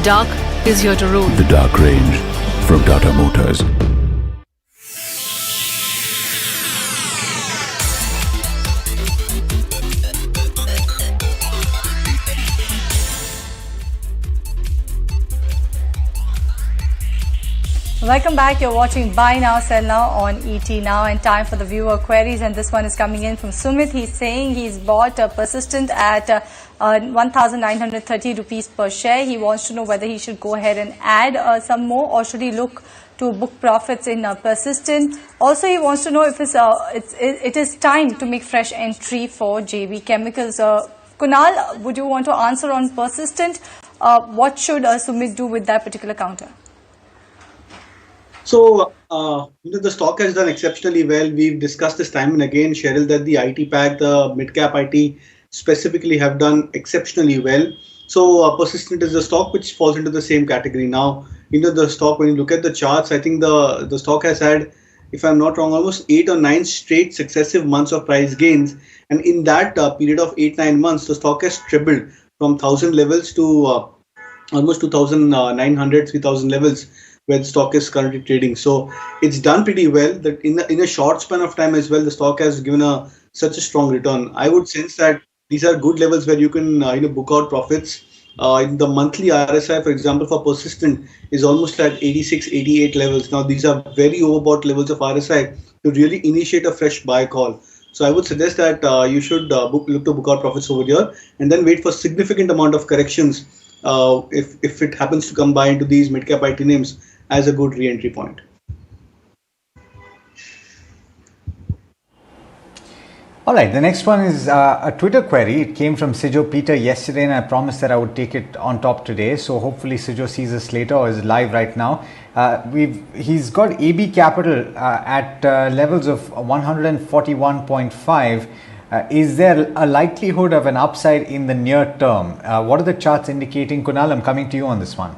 dark is here to rule. The Dark Range from Tata Motors. Welcome back. You're watching Buy Now, Sell Now on ET Now, and time for the viewer queries. And this one is coming in from Sumit. He's saying he's bought Persistent at 1,930 rupees per share. He wants to know whether he should go ahead and add some more, or should he look to book profits in Persistent. Also, he wants to know if it is time to make fresh entry for JB Chemicals. Kunal, would you want to answer on Persistent? What should Sumit do with that particular counter? So, the stock has done exceptionally well. We've discussed this time and again, Cheryl, that the IT pack, the mid-cap IT specifically have done exceptionally well. So, Persistent is a stock which falls into the same category. Now, the stock, when you look at the charts, I think the stock has had, if I'm not wrong, almost 8 or 9 straight successive months of price gains. And in that period of 8-9 months, the stock has tripled from 1,000 levels to almost 2,900, 3,000 levels, where the stock is currently trading. So it's done pretty well. That in a short span of time as well, the stock has given such a strong return. I would sense that these are good levels where you can book out profits. In the monthly RSI, for example, for Persistent is almost at 86, 88 levels. Now these are very overbought levels of RSI to really initiate a fresh buy call. So I would suggest that you should look to book out profits over here and then wait for significant amount of corrections if it happens to come by into these mid-cap IT names as a good re-entry point. All right, the next one is a Twitter query. It came from Sijo Peter yesterday, and I promised that I would take it on top today. So hopefully Sijo sees us later or is live right now. He's got AB Capital at levels of 141.5. Is there a likelihood of an upside in the near term? What are the charts indicating? Kunal, I'm coming to you on this one.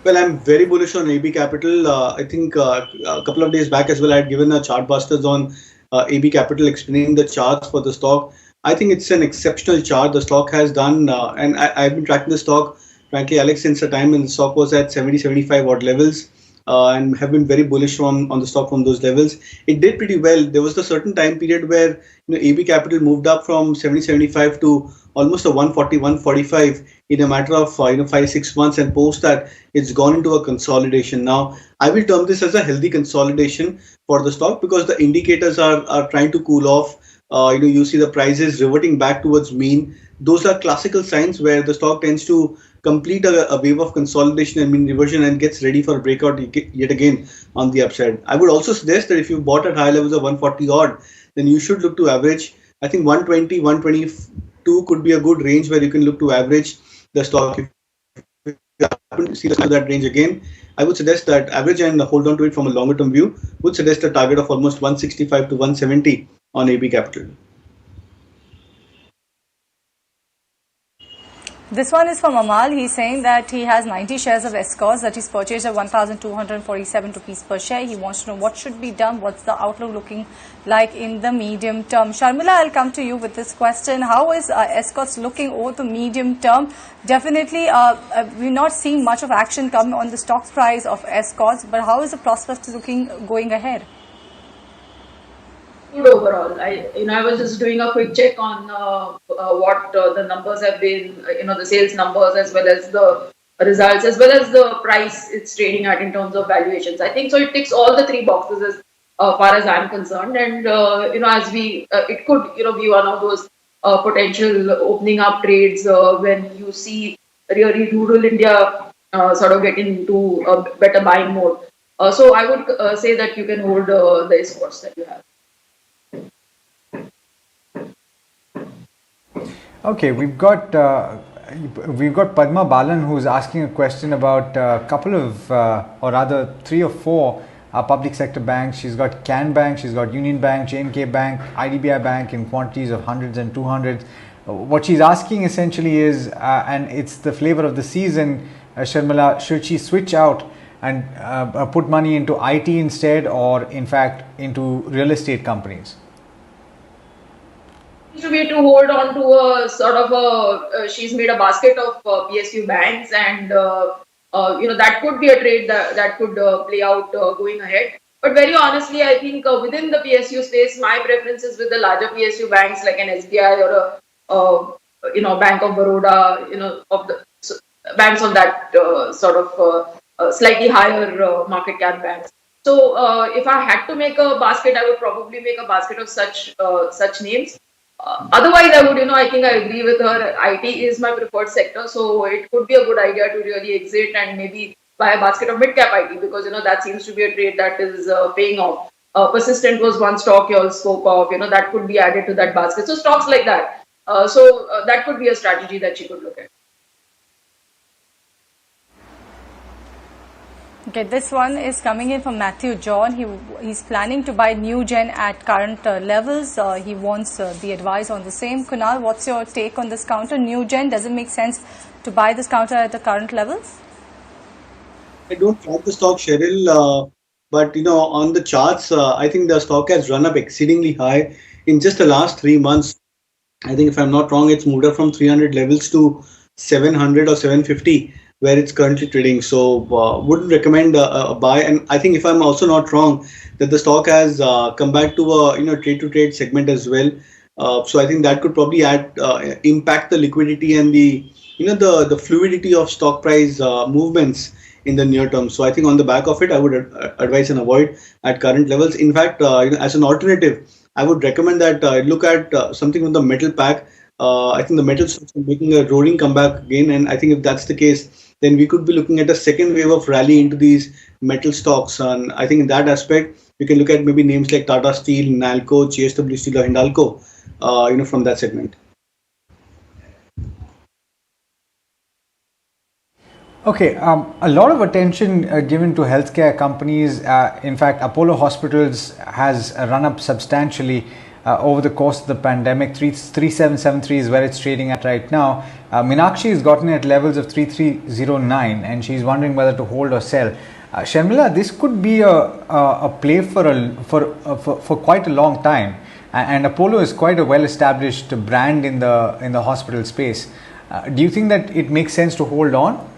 Well, I'm very bullish on AB Capital. I think a couple of days back as well, I had given a chart busters on AB Capital explaining the charts for the stock. I think it's an exceptional chart the stock has done, and I've been tracking the stock, frankly, Alex, since the time when the stock was at 70, 75 odd levels, and have been very bullish on the stock from those levels. It did pretty well. There was a certain time period where AB Capital moved up from 70, 75 to almost a 140, 145 in a matter of 5-6 months, and post that it's gone into a consolidation. Now I will term this as a healthy consolidation for the stock because the indicators are trying to cool off. You see the prices reverting back towards mean. Those are classical signs where the stock tends to complete a wave of consolidation and mean reversion and gets ready for a breakout yet again on the upside. I would also suggest that if you bought at high levels of 140 odd, then you should look to average. I think 120, 122 could be a good range where you can look to average the stock. If you happen to see that range again, I would suggest that average and hold on to it from a longer term view. Would suggest a target of almost 165 to 170 on AB Capital. This one is from Amal. He's saying that he has 90 shares of Escorts that he's purchased at 1,247 rupees per share. He wants to know what should be done. What's the outlook looking like in the medium term? Sharmila, I'll come to you with this question. How is Escorts looking over the medium term? Definitely, we're not seeing much of action come on the stock price of Escorts, but how is the prospect looking going ahead? Good overall. I was just doing a quick check on what the numbers have been, the sales numbers as well as the results, as well as the price it's trading at in terms of valuations. I think so. It ticks all the 3 boxes as far as I'm concerned, and it could be one of those potential opening up trades when you see really rural India sort of get into a better buying mode. So I would say that you can hold the Escorts that you have. Okay, we've got Padma Balan who's asking a question about a couple of, or rather 3 or 4 public sector banks. She's got Can Bank, she's got Union Bank, J&K Bank, IDBI Bank in quantities of hundreds and 200s. What she's asking essentially is, and it's the flavor of the season, Sharmila, should she switch out and put money into IT instead, or in fact into real estate companies? to be to hold on to a sort of she's made a basket of PSU banks, and that could be a trade that could play out going ahead. But very honestly, I think within the PSU space, my preference is with the larger PSU banks like an SBI or a Bank of Baroda, of the banks on that sort of slightly higher market cap banks. So if I had to make a basket, I would probably make a basket of such names. Otherwise, I think I agree with her. IT is my preferred sector, so it could be a good idea to really exit and maybe buy a basket of mid-cap IT, because that seems to be a trade that is paying off. Persistent was one stock you all spoke of. That could be added to that basket. So stocks like that. So that could be a strategy that she could look at. Okay, this one is coming in from Matthew John. He's planning to buy Newgen at current levels. He wants the advice on the same. Kunal, what's your take on this counter? Newgen, does it make sense to buy this counter at the current levels? I don't track the stock, Cheryl, but on the charts, I think the stock has run up exceedingly high in just the last 3 months. I think if I'm not wrong, it's moved up from 300 levels to 700 or 750. Where it's currently trading. So wouldn't recommend a buy. And I think if I'm also not wrong, that the stock has come back to a trade to trade segment as well. So I think that could probably impact the liquidity and the fluidity of stock price movements in the near term. So I think on the back of it, I would advise and avoid at current levels. In fact, as an alternative, I would recommend that look at something with the metal pack. I think the metal stocks are making a roaring comeback again, and I think if that's the case, then we could be looking at a second wave of rally into these metal stocks. And I think in that aspect, we can look at maybe names like Tata Steel, Nalco, JSW Steel, or Hindalco, from that segment. Okay, a lot of attention given to healthcare companies. In fact, Apollo Hospitals has run up substantially over the course of the pandemic. 3773 is where it's trading at right now. Meenakshi has gotten at levels of 3309, and she's wondering whether to hold or sell. Sharmila, this could be a play for quite a long time, and Apollo is quite a well-established brand in the hospital space. Do you think that it makes sense to hold on?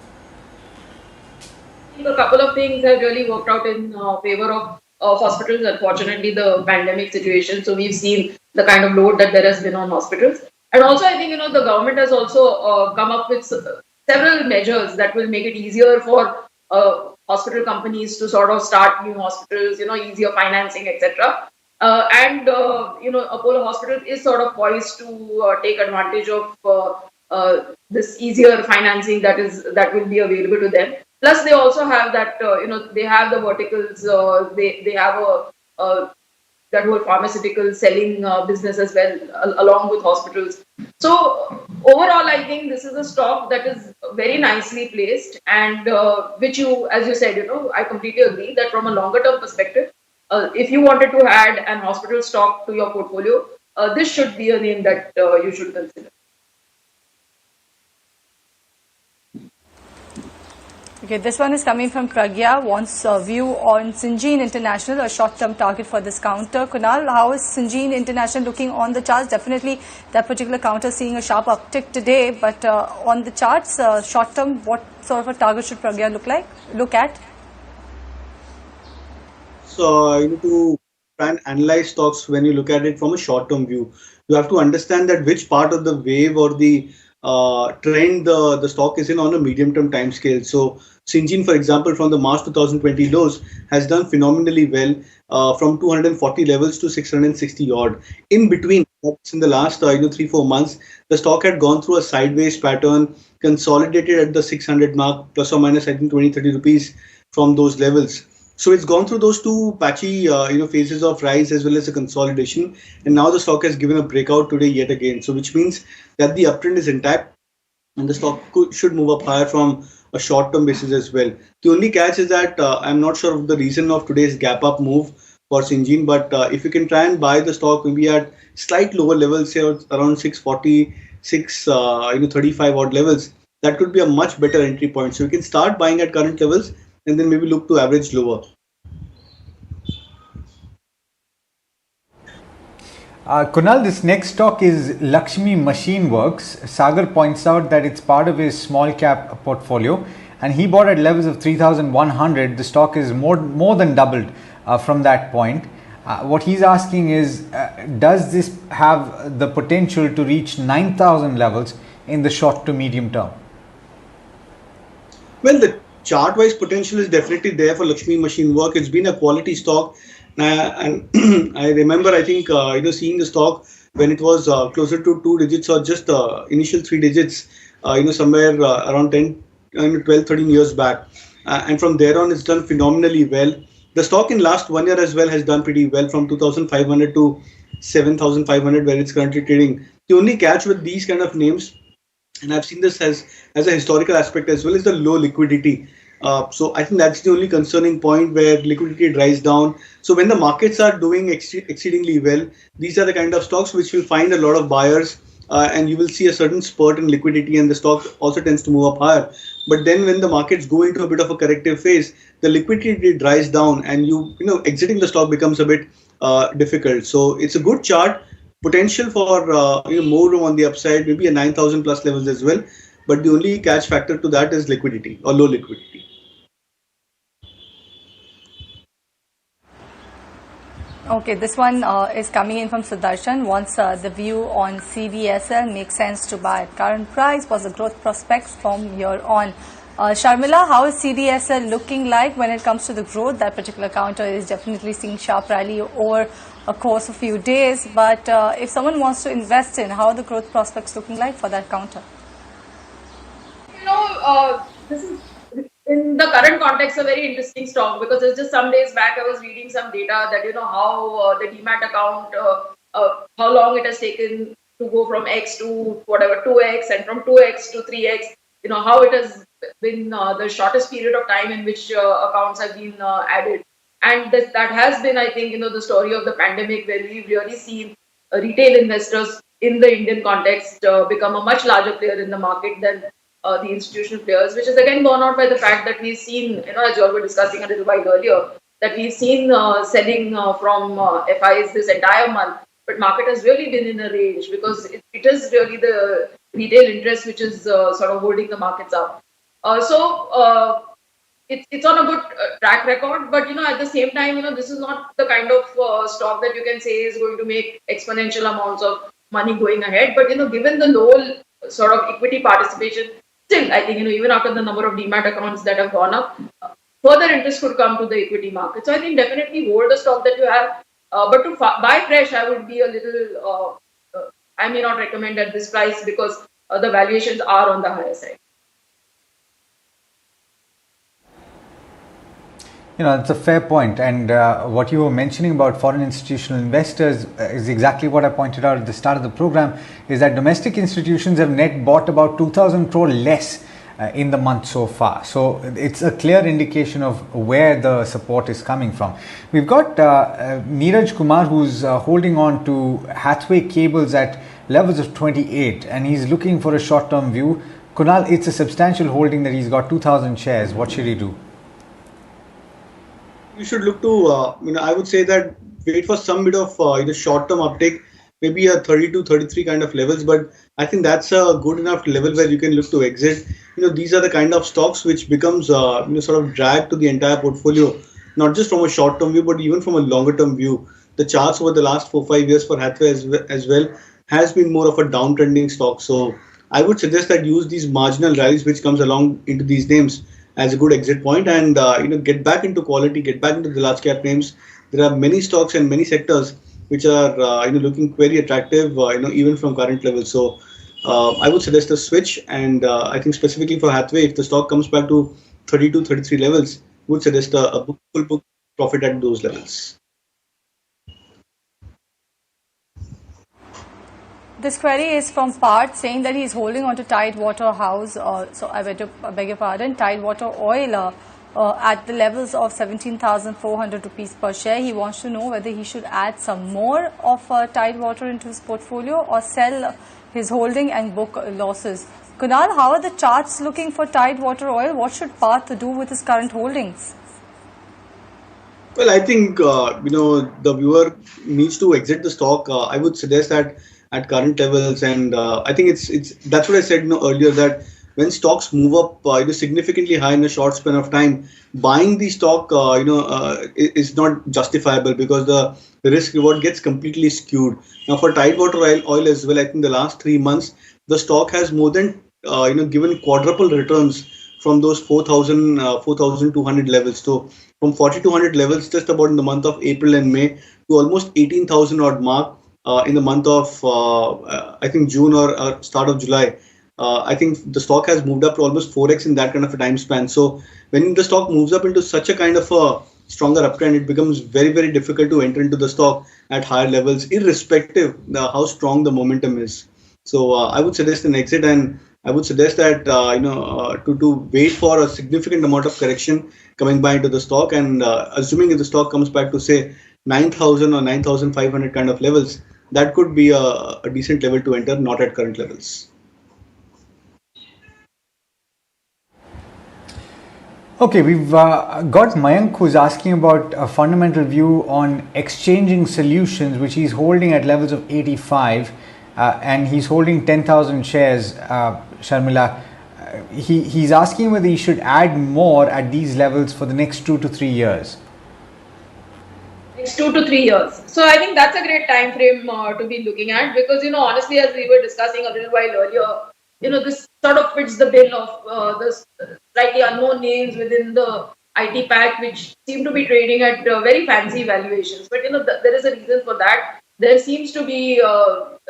A couple of things have really worked out in favor of hospitals. Unfortunately, the pandemic situation, so we've seen the kind of load that there has been on hospitals. And also, I think the government has also come up with several measures that will make it easier for hospital companies to sort of start new hospitals, easier financing, etc. And Apollo Hospitals is sort of poised to take advantage of this easier financing that will be available to them. Plus, they also have that they have the verticals. They have that whole pharmaceutical selling business as well, along with hospitals. So overall, I think this is a stock that is very nicely placed, and which as you said, I completely agree that from a longer term perspective, if you wanted to add an hospital stock to your portfolio, this should be a name that you should consider. Okay, this one is coming from Pragya, wants a view on Syngene International, a short-term target for this counter. Kunal, how is Syngene International looking on the charts? Definitely that particular counter seeing a sharp uptick today, but on the charts, short-term, what sort of a target should Pragya look at? So you need to try and analyze stocks when you look at it from a short-term view. You have to understand that which part of the wave or the trend the stock is in on a medium-term time scale. So Syngene, for example, from the March 2020 lows has done phenomenally well from 240 levels to 660 odd. In between, in the last 3-4 months, the stock had gone through a sideways pattern, consolidated at the 600 mark, plus or minus I think 20-30 rupees from those levels. So it's gone through those two patchy phases of rise as well as a consolidation, and now the stock has given a breakout today yet again. So which means that the uptrend is intact, and the stock should move up higher from a short-term basis as well. The only catch is that I'm not sure of the reason of today's gap up move for Syngene, but if you can try and buy the stock maybe at slight lower levels, say around 640, 635 odd levels, that could be a much better entry point. So you can start buying at current levels and then maybe look to average lower. Kunal, this next stock is Lakshmi Machine Works. Sagar points out that it's part of his small cap portfolio and he bought at levels of 3,100. The stock is more than doubled from that point. What he's asking is, does this have the potential to reach 9,000 levels in the short to medium term? Well, the chart-wise potential is definitely there for Lakshmi Machine Work. It's been a quality stock. And I remember, I think, seeing the stock when it was closer to 2 digits or just initial 3 digits, somewhere around 10, 12, 13 years back. And from there on, it's done phenomenally well. The stock in last 1 year as well has done pretty well, from 2,500 to 7,500, where it's currently trading. The only catch with these kind of names, and I've seen this as a historical aspect as well, is the low liquidity. So I think that's the only concerning point, where liquidity dries down. So when the markets are doing exceedingly well, these are the kind of stocks which will find a lot of buyers, and you will see a certain spurt in liquidity, and the stock also tends to move up higher. But then when the markets go into a bit of a corrective phase, the liquidity dries down, and exiting the stock becomes a bit difficult. So it's a good chart, potential for more room on the upside, maybe a 9,000 plus levels as well. But the only catch factor to that is liquidity or low liquidity. Okay, this one is coming in from Sudarshan. Wants the view on CDSL. Makes sense to buy at current price. Was the growth prospects from here on? Sharmila, how is CDSL looking like when it comes to the growth? That particular counter is definitely seeing sharp rally over a course of few days. But if someone wants to invest in, how are the growth prospects looking like for that counter? This is, in the current context, a very interesting stock, because it's just some days back I was reading some data that how the demat account, how long it has taken to go from X to whatever 2x, and from 2x to 3x. How it has been the shortest period of time in which accounts have been added, and that has been, I think, the story of the pandemic, where we've really seen retail investors in the Indian context become a much larger player in the market than the institutional players, which is again borne out by the fact that we've seen, as you all were discussing a little while earlier, that we've seen selling from FIs this entire month, but market has really been in a range, because it is really the retail interest which is sort of holding the markets up. So it's on a good track record, but at the same time, this is not the kind of stock that you can say is going to make exponential amounts of money going ahead. But given the low sort of equity participation, still, I think, even after the number of demat accounts that have gone up, further interest could come to the equity market. So I think definitely hold the stock that you have. But to buy fresh, I would be a little, I may not recommend at this price, because the valuations are on the higher side. It's a fair point, and what you were mentioning about foreign institutional investors is exactly what I pointed out at the start of the program, is that domestic institutions have net bought about 2,000 crore less in the month so far. So it's a clear indication of where the support is coming from. We've got Neeraj Kumar, who's holding on to Hathway Cables at levels of 28, and he's looking for a short-term view. Kunal, it's a substantial holding that he's got 2,000 shares. What should he do? You should look to, I would say that wait for some bit of short-term uptake, maybe a 32, 33 kind of levels. But I think that's a good enough level where you can look to exit. These are the kind of stocks which becomes sort of drag to the entire portfolio, not just from a short-term view, but even from a longer-term view. The charts over the last 4-5 years for Hathway as well has been more of a downtrending stock. So I would suggest that use these marginal rallies which comes along into these names as a good exit point, and get back into quality, get back into the large cap names. There are many stocks and many sectors which are looking very attractive, even from current levels. So I would suggest a switch, and I think specifically for Hathway, if the stock comes back to 32, 33 levels, would suggest a full book profit at those levels. This query is from Parth, saying that he's holding on to Tidewater House, so I beg your pardon, Tidewater Oil at the levels of 17,400 rupees per share. He wants to know whether he should add some more of Tidewater into his portfolio or sell his holding and book losses. Kunal, how are the charts looking for Tidewater Oil? What should Parth do with his current holdings? Well, I think the viewer needs to exit the stock. I would suggest that at current levels, and I think it's that's what I said earlier, that when stocks move up significantly high in a short span of time, buying the stock is not justifiable because the risk reward gets completely skewed. Now for Tidewater oil as well, I think the last 3 months the stock has more than given quadruple returns from those 4,200 levels. So from 4,200 levels just about in the month of April and May to almost 18,000 odd mark in the month of I think June or start of July. I think the stock has moved up to almost 4x in that kind of a time span. So when the stock moves up into such a kind of a stronger uptrend, it becomes very, very difficult to enter into the stock at higher levels, irrespective how strong the momentum is. So I would suggest an exit, and I would suggest that to wait for a significant amount of correction coming by into the stock, and assuming if the stock comes back to say 9,000 or 9,500 kind of levels, that could be a decent level to enter, not at current levels. Okay, we've got Mayank who's asking about a fundamental view on exchanging solutions, which he's holding at levels of 85, and he's holding 10,000 shares, Sharmila. He's asking whether he should add more at these levels for the next 2 to 3 years. Next 2 to 3 years. So I think that's a great time frame to be looking at, because honestly, as we were discussing a little while earlier, this sort of fits the bill of the slightly unknown names within the IT pack, which seem to be trading at very fancy valuations. But there is a reason for that. There seems to be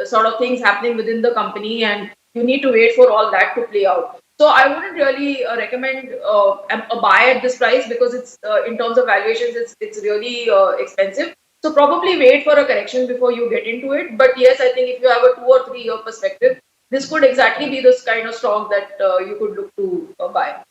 sort of things happening within the company, and you need to wait for all that to play out. So I wouldn't really recommend a buy at this price, because it's in terms of valuations, it's really expensive. So probably wait for a correction before you get into it. But yes, I think if you have a 2 or 3 year perspective, this could exactly be this kind of stock that you could look to buy.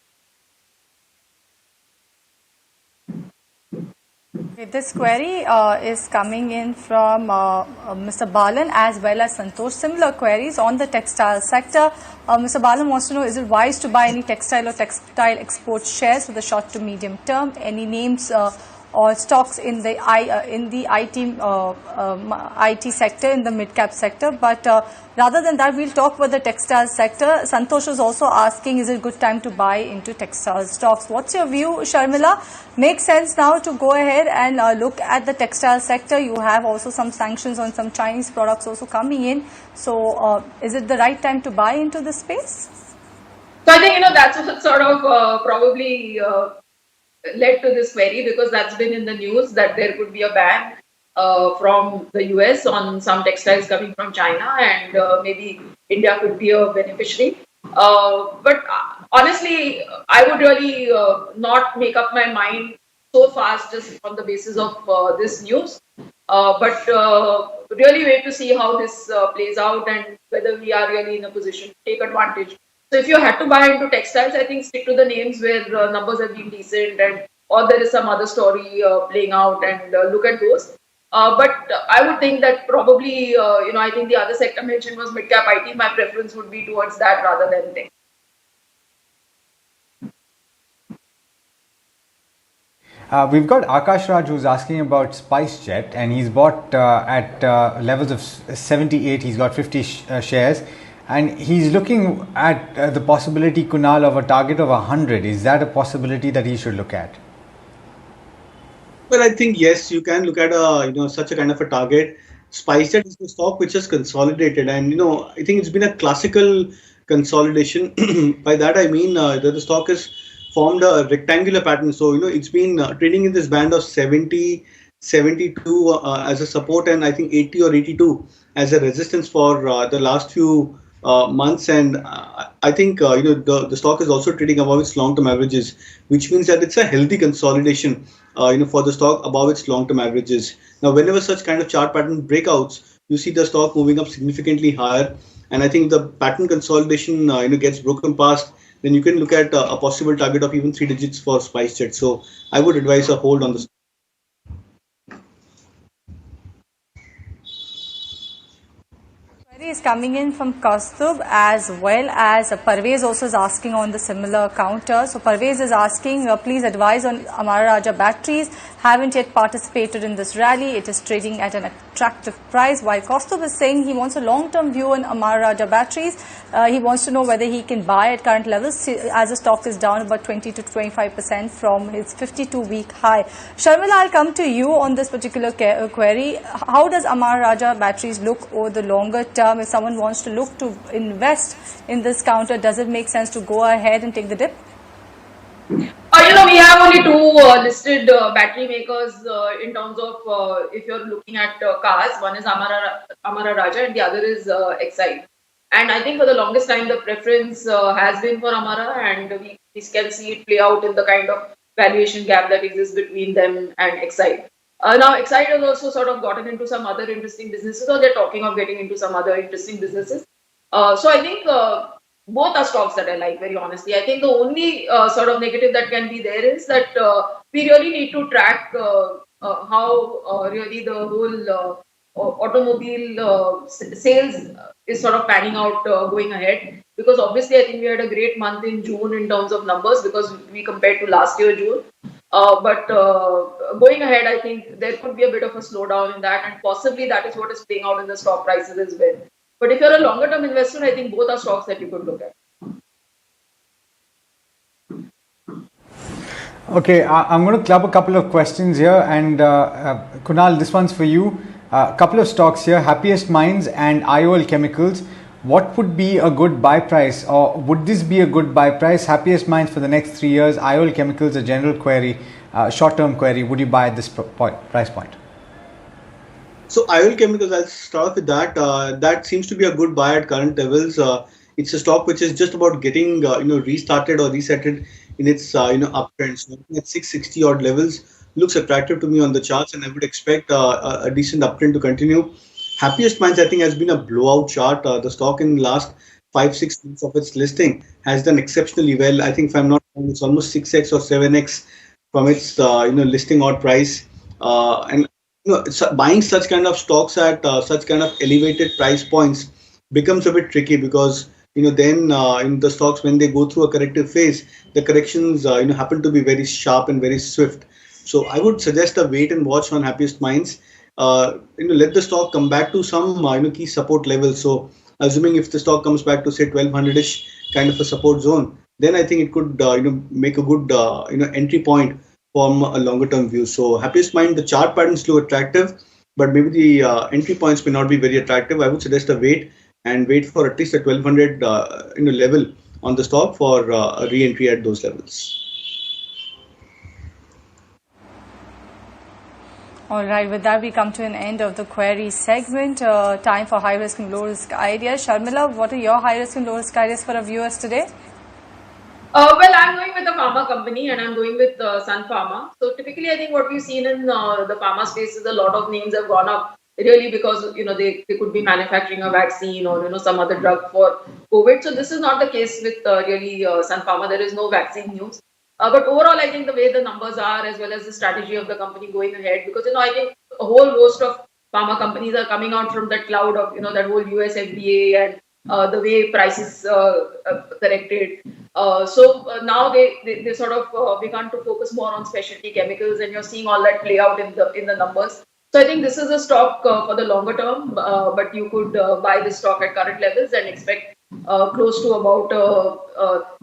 This query is coming in from Mr. Balan as well as Santosh. Similar queries on the textile sector. Mr. Balan wants to know, is it wise to buy any textile or textile export shares for the short to medium term? Any names or stocks in the IT sector, in the mid-cap sector? But rather than that, we'll talk about the textile sector. Santosh is also asking, is it a good time to buy into textile stocks? What's your view, Sharmila? Makes sense now to go ahead and look at the textile sector. You have also some sanctions on some Chinese products also coming in. So is it the right time to buy into the space? So I think, that's what sort of probably led to this query, because that's been in the news that there could be a ban from the US on some textiles coming from China, and maybe India could be a beneficiary. But honestly, I would really not make up my mind so fast just on the basis of this news. But really wait to see how this plays out, and whether we are really in a position to take advantage. So if you had to buy into textiles, I think stick to the names where numbers have been decent, or there is some other story playing out, and look at those. But I would think that probably, I think the other sector mentioned was mid-cap IT. My preference would be towards that rather than tech. We've got Akash Raj who's asking about SpiceJet, and he's bought at levels of 78. He's got 50 shares. And he's looking at the possibility, Kunal, of a target of 100. Is that a possibility that he should look at? Well, I think yes, you can look at such a kind of a target. SpiceJet is the stock which has consolidated, and I think it's been a classical consolidation. By that I mean that the stock has formed a rectangular pattern. So it's been trading in this band of 70, 72 as a support, and I think 80 or 82 as a resistance for the last few months, and I think the stock is also trading above its long-term averages, which means that it's a healthy consolidation for the stock above its long-term averages. Now, whenever such kind of chart pattern breakouts, you see the stock moving up significantly higher, and I think the pattern consolidation gets broken past, then you can look at a possible target of even 3 digits for SpiceJet. So I would advise a hold on the stock. Is coming in from Kastub as well as Parvez also is asking on the similar counter. So Parvez is asking, please advise on Amara Raja batteries. Haven't yet participated in this rally. It is trading at an attractive price. While Kastub is saying he wants a long-term view on Amara Raja batteries. He wants to know whether he can buy at current levels as the stock is down about 20 to 25% from its 52-week high. Sharmila, I'll come to you on this particular query. How does Amara Raja batteries look over the longer term? If someone wants to look to invest in this counter, does it make sense to go ahead and take the dip? We have only two listed battery makers in terms of if you're looking at cars. One is Amara Raja and the other is Exide. And I think for the longest time the preference has been for Amara, and we can see it play out in the kind of valuation gap that exists between them and Exide. Now Exide has also sort of gotten into some other interesting businesses, or they're talking of getting into some other interesting businesses. So I think both are stocks that I like, very honestly. I think the only sort of negative that can be there is that we really need to track how really the whole automobile sales is sort of panning out going ahead. Because obviously I think we had a great month in June in terms of numbers because we compared to last year June. But going ahead, I think there could be a bit of a slowdown in that, and possibly that is what is playing out in the stock prices as well. But if you're a longer term investor, I think both are stocks that you could look at. Okay, I'm going to club a couple of questions here, and Kunal, this one's for you. A couple of stocks here, Happiest Minds and IOL Chemicals. What would be a good buy price, or would this be a good buy price? Happiest Minds for the next 3 years, IOL Chemicals, a general query, short-term query. Would you buy at this price point? So IOL Chemicals, I'll start with that. That seems to be a good buy at current levels. It's a stock which is just about getting restarted or resetted in its uptrend. So at 660 odd levels looks attractive to me on the charts, and I would expect a decent uptrend to continue. Happiest Minds, I think, has been a blowout chart. The stock in the last 5-6 months of its listing has done exceptionally well. I think, if I'm not wrong, it's almost 6x or 7x from its listing odd price. And buying such kind of stocks at such kind of elevated price points becomes a bit tricky, because then in the stocks, when they go through a corrective phase, the corrections happen to be very sharp and very swift. So I would suggest a wait and watch on Happiest Minds. Let the stock come back to some key support levels. So assuming if the stock comes back to say 1200ish kind of a support zone, then I think it could make a good entry point from a longer term view. So Happiest Mind, the chart patterns look attractive, but maybe the entry points may not be very attractive. I would suggest a wait for at least a 1200 level on the stock for a re-entry at those levels. All right, with that we come to an end of the query segment. Time for high risk and low risk ideas. Sharmila, what are your high risk and low risk ideas for our viewers today? Well, I'm going with a pharma company, and I'm going with Sun Pharma. So typically, I think what we've seen in the pharma space is a lot of names have gone up really because they could be manufacturing a vaccine or some other drug for COVID. So this is not the case with really Sun Pharma. There is no vaccine news. But overall, I think the way the numbers are, as well as the strategy of the company going ahead, because I think a whole host of pharma companies are coming out from that cloud of that whole US FDA and the way prices corrected. So now they sort of begun to focus more on specialty chemicals, and you're seeing all that play out in the numbers. So I think this is a stock for the longer term, but you could buy this stock at current levels and expect close to about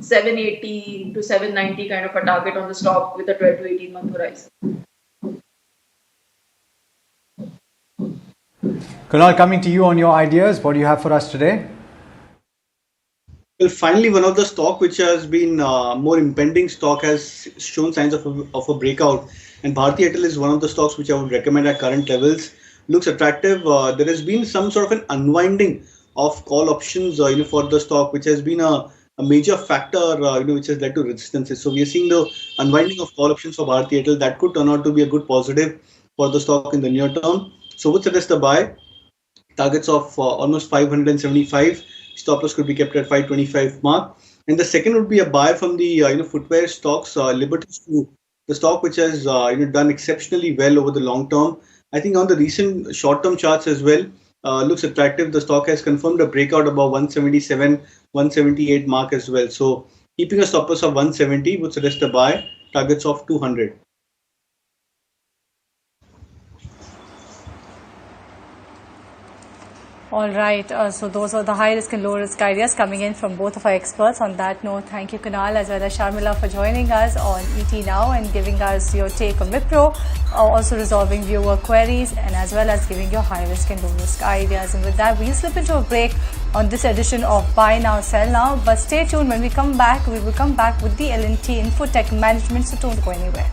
780 to 790 kind of a target on the stock with a 12 to 18 month horizon. Kunal, coming to you on your ideas, what do you have for us today? Well, finally, one of the stock which has been more impending stock has shown signs of a breakout, and Bharti Airtel is one of the stocks which I would recommend at current levels. Looks attractive. There has been some sort of an unwinding of call options, for the stock, which has been a major factor, which has led to resistances. So we are seeing the unwinding of call options for Bharti Airtel. That could turn out to be a good positive for the stock in the near term. So would suggest a buy. Targets of almost 575. Stop loss could be kept at 525 mark. And the second would be a buy from the footwear stocks, Liberty Shoe, the stock which has done exceptionally well over the long term. I think on the recent short term charts as well, looks attractive. The stock has confirmed a breakout above 177, 178 mark as well. So keeping a stop loss of 170 would suggest a buy, targets of 200. All right, so those are the high risk and low risk ideas coming in from both of our experts. On that note, thank you Kunal as well as Sharmila for joining us on ET Now and giving us your take on Wipro, also resolving viewer queries and as well as giving your high risk and low risk ideas. And with that, we'll slip into a break on this edition of Buy Now, Sell Now. But stay tuned, when we come back, we will come back with the L&T Infotech Management, so don't go anywhere.